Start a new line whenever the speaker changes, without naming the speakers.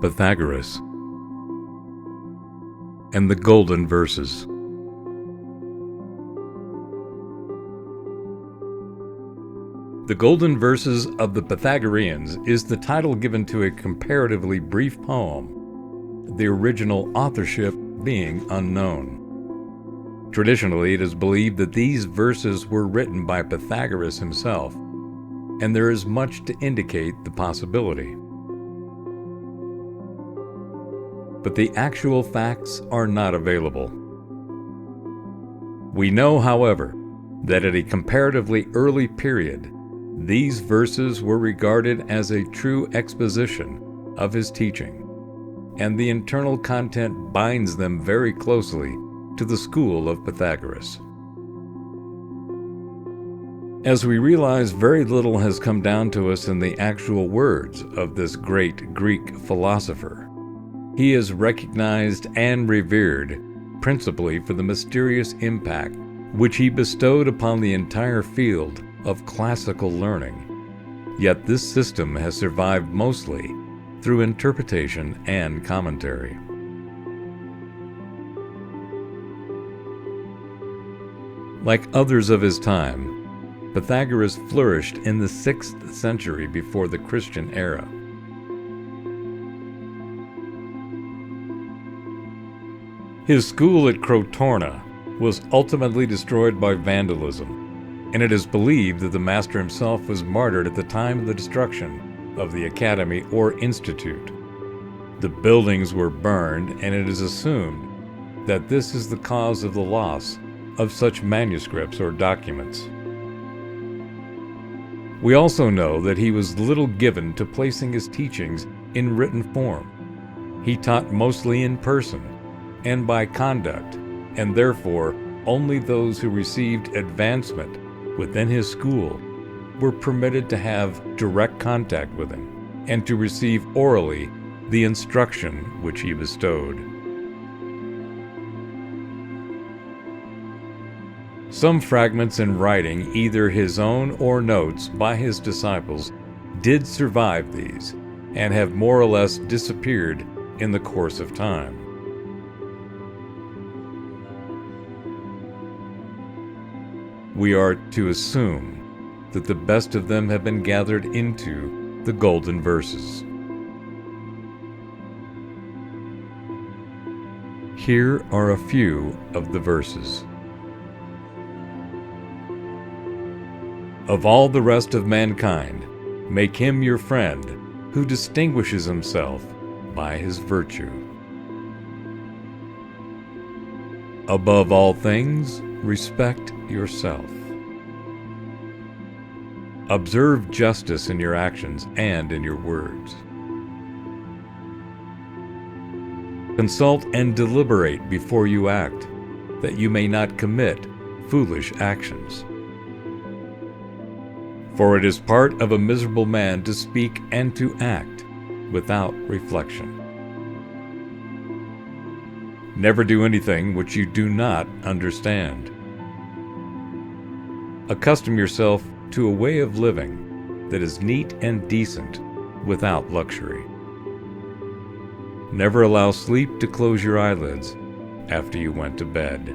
Pythagoras, and the Golden Verses. The Golden Verses of the Pythagoreans is the title given to a comparatively brief poem, the original authorship being unknown. Traditionally, it is believed that these verses were written by Pythagoras himself, and there is much to indicate the possibility. But the actual facts are not available. We know, however, that at a comparatively early period, these verses were regarded as a true exposition of his teaching, and the internal content binds them very closely to the school of Pythagoras. As we realize, very little has come down to us in the actual words of this great Greek philosopher. He is recognized and revered principally for the mysterious impact which he bestowed upon the entire field of classical learning. Yet this system has survived mostly through interpretation and commentary. Like others of his time, Pythagoras flourished in the 6th century before the Christian era. His school at Crotona was ultimately destroyed by vandalism, and it is believed that the master himself was martyred at the time of the destruction of the academy or institute. The buildings were burned, and it is assumed that this is the cause of the loss of such manuscripts or documents. We also know that he was little given to placing his teachings in written form. He taught mostly in person and by conduct, and therefore only those who received advancement within his school were permitted to have direct contact with him and to receive orally the instruction which he bestowed. Some fragments in writing, either his own or notes by his disciples, did survive these and have more or less disappeared in the course of time. We are to assume that the best of them have been gathered into the Golden Verses. Here are a few of the verses. Of all the rest of mankind, make him your friend who distinguishes himself by his virtue. Above all things, respect yourself. Observe justice in your actions and in your words. Consult and deliberate before you act, that you may not commit foolish actions. For it is part of a miserable man to speak and to act without reflection. Never do anything which you do not understand. Accustom yourself to a way of living that is neat and decent without luxury. Never allow sleep to close your eyelids after you went to bed.